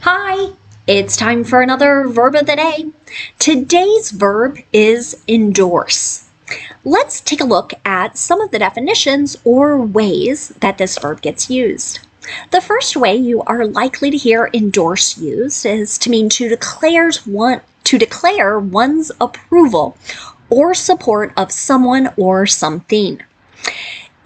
Hi, it's time for another verb of the day. Today's verb is endorse. Let's take a look at some of the definitions or ways that this verb gets used. The first way you are likely to hear endorse used is to mean to declare one's approval or support of someone or something.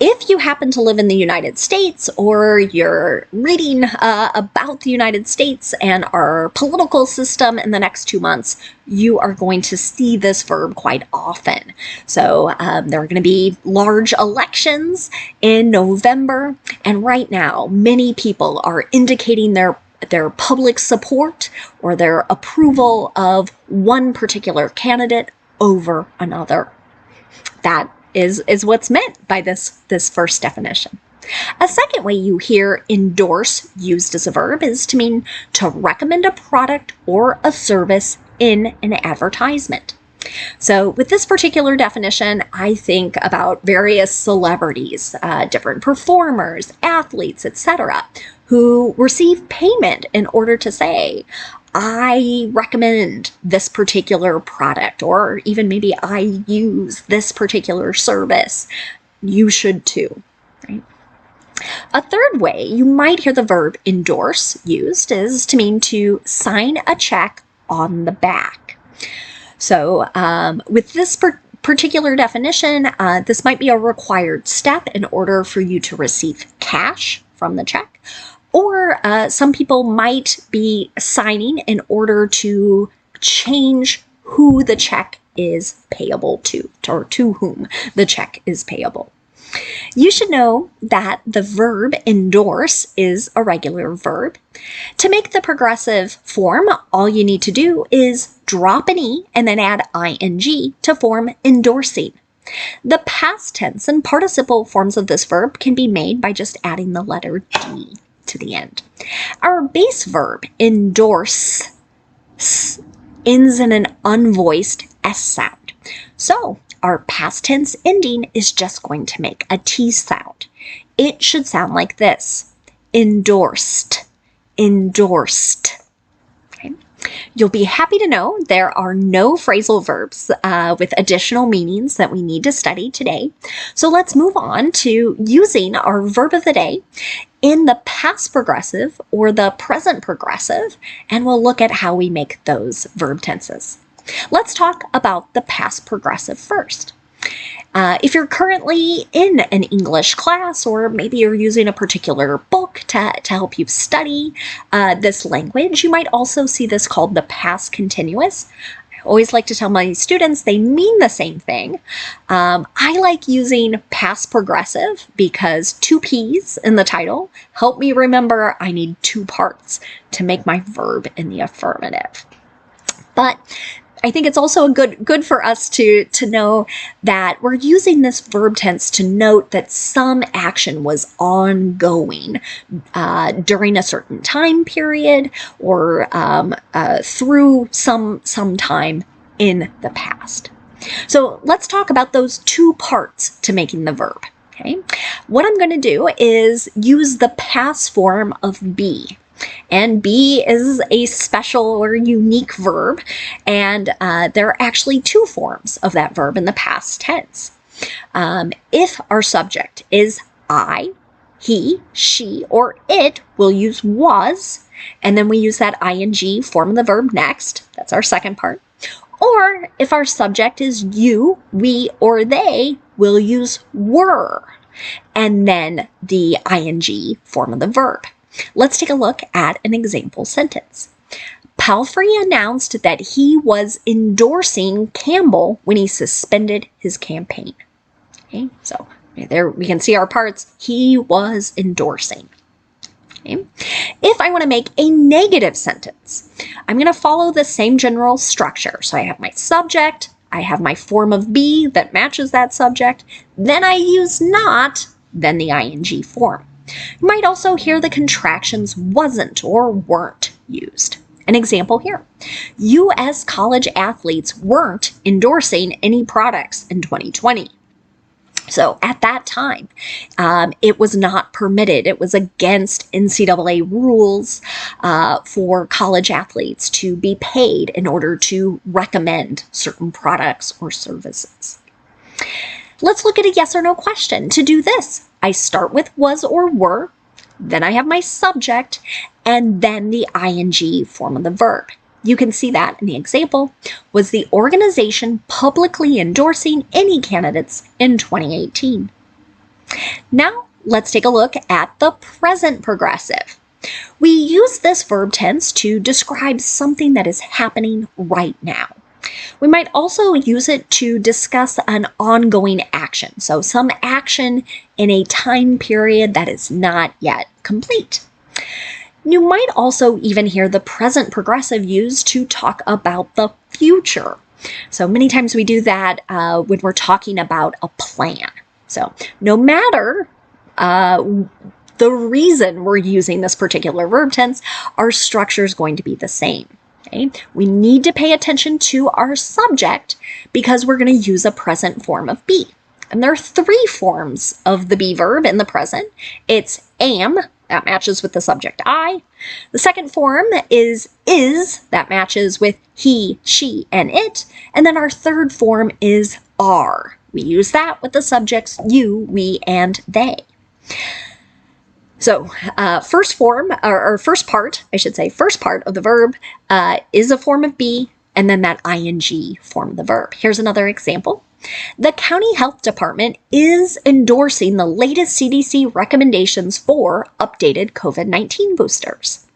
If you happen to live in the United States or you're reading about the United States and our political system in the next 2 months, you are going to see this verb quite often. So there are going to be large elections in November, and right now many people are indicating their public support or their approval of one particular candidate over another. That is what's meant by this first definition. A second way you hear endorse used as a verb is to mean to recommend a product or a service in an advertisement. So with this particular definition, I think about various celebrities, different performers, athletes, etc., who receive payment in order to say, I recommend this particular product, or even maybe I use this particular service. You should too, right? A third way you might hear the verb endorse used is to mean to sign a check on the back. So with this particular definition, this might be a required step in order for you to receive cash from the check. Or some people might be signing in order to change who the check is payable to, or to whom the check is payable. You should know that the verb endorse is a regular verb. To make the progressive form, all you need to do is drop an E and then add ing to form endorsing. The past tense and participle forms of this verb can be made by just adding the letter D to the end. Our base verb, endorse, ends in an unvoiced S sound. So our past tense ending is just going to make a T sound. It should sound like this: endorsed, endorsed. Okay. You'll be happy to know there are no phrasal verbs with additional meanings that we need to study today. So let's move on to using our verb of the day in the past progressive or the present progressive, and we'll look at how we make those verb tenses. Let's talk about the past progressive first. If you're currently in an English class, or maybe you're using a particular book to help you study this language, you might also see this called the past continuous. I always like to tell my students they mean the same thing. I like using past progressive because 2 P's in the title help me remember I need 2 parts to make my verb in the affirmative. But I think it's also good for us to know that we're using this verb tense to note that some action was ongoing during a certain time period or through some time in the past. So let's talk about those 2 parts to making the verb. Okay, what I'm going to do is use the past form of be. And be is a special or unique verb, and there are actually 2 forms of that verb in the past tense. If our subject is I, he, she, or it, we'll use was, and then we use that ing form of the verb next. That's our second part. Or if our subject is you, we, or they, we'll use were, and then the ing form of the verb. Let's take a look at an example sentence. Palfrey announced that he was endorsing Campbell when he suspended his campaign. Okay, so there we can see our parts. He was endorsing. Okay. If I want to make a negative sentence, I'm going to follow the same general structure. So I have my subject, I have my form of be that matches that subject, then I use not, then the ing form. You might also hear the contractions wasn't or weren't used. An example here. U.S. college athletes weren't endorsing any products in 2020. So at that time, it was not permitted. It was against NCAA rules for college athletes to be paid in order to recommend certain products or services. Let's look at a yes or no question. To do this, I start with was or were, then I have my subject, and then the ing form of the verb. You can see that in the example. Was the organization publicly endorsing any candidates in 2018? Now, let's take a look at the present progressive. We use this verb tense to describe something that is happening right now. We might also use it to discuss an ongoing action, so some action in a time period that is not yet complete. You might also even hear the present progressive used to talk about the future. So many times we do that when we're talking about a plan. So no matter the reason we're using this particular verb tense, our structure is going to be the same. Okay? We need to pay attention to our subject because we're going to use a present form of be. And there are three forms of the be verb in the present. It's am, that matches with the subject I. The second form is, that matches with he, she, and it. And then our third form is are. We use that with the subjects you, we, and they. So first part of the verb is a form of be, and then that ing form of the verb. Here's another example. The county health department is endorsing the latest CDC recommendations for updated COVID-19 boosters.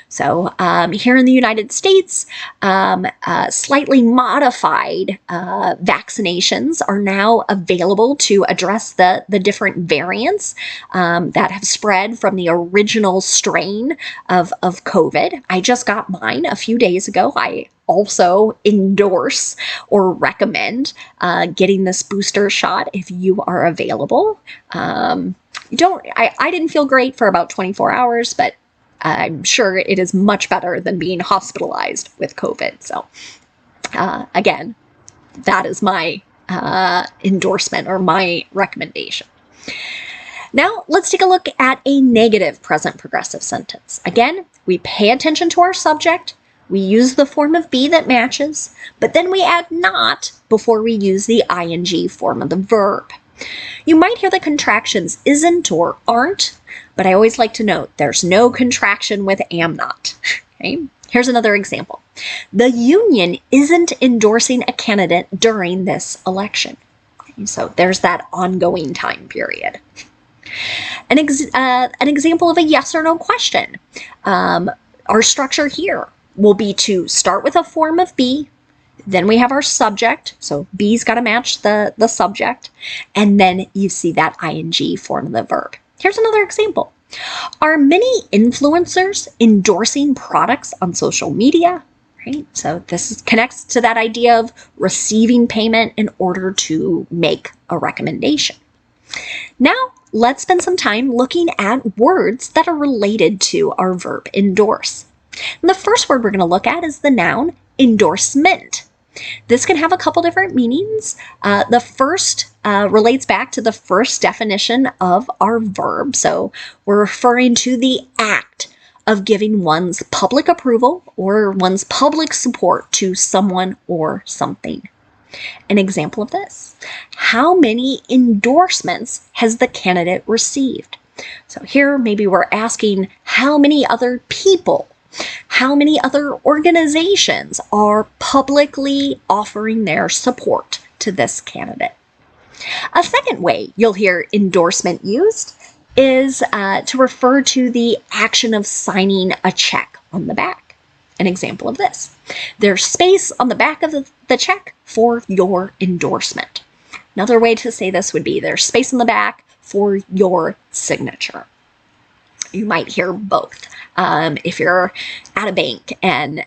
So here in the United States, slightly modified vaccinations are now available to address the different variants that have spread from the original strain of COVID. I just got mine a few days ago. I also endorse or recommend getting this booster shot if you are available. I didn't feel great for about 24 hours, but I'm sure it is much better than being hospitalized with COVID. So again, that is my endorsement or my recommendation. Now let's take a look at a negative present progressive sentence. Again, we pay attention to our subject. We use the form of be that matches, but then we add not before we use the ing form of the verb. You might hear the contractions isn't or aren't, but I always like to note there's no contraction with am not. Okay? Here's another example. The union isn't endorsing a candidate during this election. Okay, so there's that ongoing time period. An example of a yes or no question. Our structure here will be to start with a form of be, then we have our subject, so be's got to match the subject, and then you see that ing form of the verb. Here's another example. Are many influencers endorsing products on social media? Right? So this connects to that idea of receiving payment in order to make a recommendation. Now, let's spend some time looking at words that are related to our verb endorse. And the first word we're going to look at is the noun endorsement. This can have a couple different meanings. The first relates back to the first definition of our verb. So we're referring to the act of giving one's public approval or one's public support to someone or something. An example of this: how many endorsements has the candidate received? So here maybe we're asking how many other people, how many other organizations are publicly offering their support to this candidate. A second way you'll hear endorsement used is to refer to the action of signing a check on the back. An example of this: there's space on the back of the check for your endorsement. Another way to say this would be there's space on the back for your signature. You might hear both. If you're at a bank and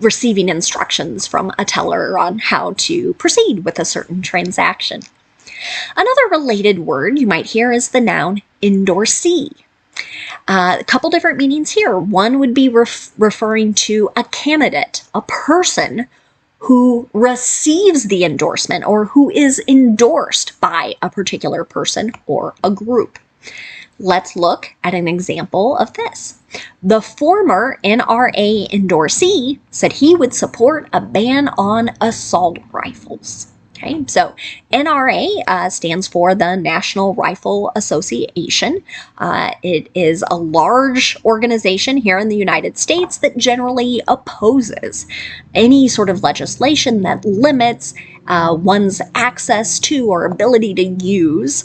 receiving instructions from a teller on how to proceed with a certain transaction. Another related word you might hear is the noun endorsee. A couple different meanings here. One would be referring to a candidate, a person who receives the endorsement or who is endorsed by a particular person or a group. Let's look at an example of this. The former NRA endorsee said he would support a ban on assault rifles. Okay, so NRA stands for the National Rifle Association. It is a large organization here in the United States that generally opposes any sort of legislation that limits one's access to or ability to use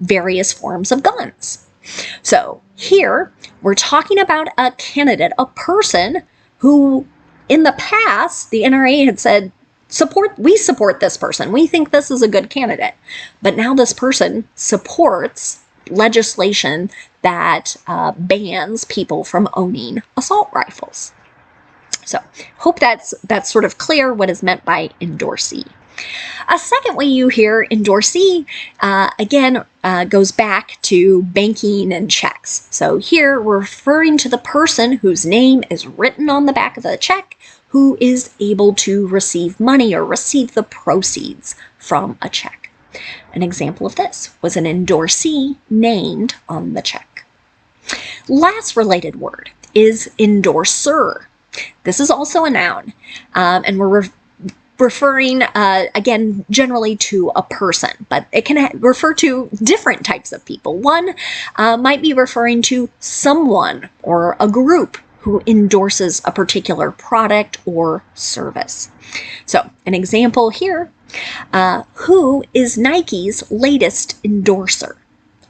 various forms of guns. So here we're talking about a candidate, a person who in the past the NRA had said, we support this person. We think this is a good candidate. But now this person supports legislation that bans people from owning assault rifles. So hope that's sort of clear what is meant by endorsee. A second way you hear endorsee, again, goes back to banking and checks. So here we're referring to the person whose name is written on the back of the check who is able to receive money or receive the proceeds from a check. An example of this was an endorsee named on the check. Last related word is endorser. This is also a noun, and we're referring, again, generally to a person, but it can refer to different types of people. One might be referring to someone or a group who endorses a particular product or service. So an example here, who is Nike's latest endorser?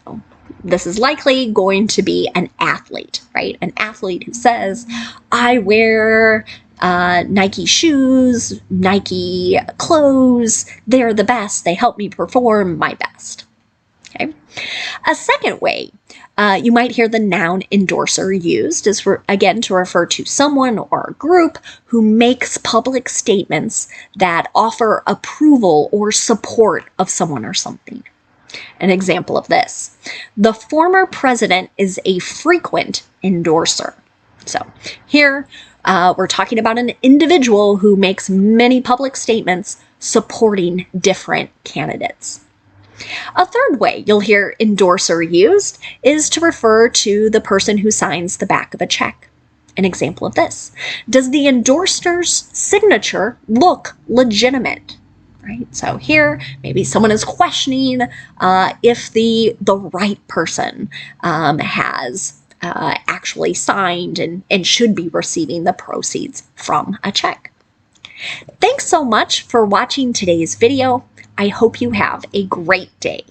So this is likely going to be an athlete, right? An athlete who says, I wear Nike shoes, Nike clothes, they're the best, they help me perform my best. Okay. A second way you might hear the noun endorser used is, again, to refer to someone or a group who makes public statements that offer approval or support of someone or something. An example of this, the former president is a frequent endorser. So here we're talking about an individual who makes many public statements supporting different candidates. A third way you'll hear endorser used is to refer to the person who signs the back of a check. An example of this, does the endorser's signature look legitimate? Right? So here, maybe someone is questioning if the right person has actually signed and should be receiving the proceeds from a check. Thanks so much for watching today's video. I hope you have a great day.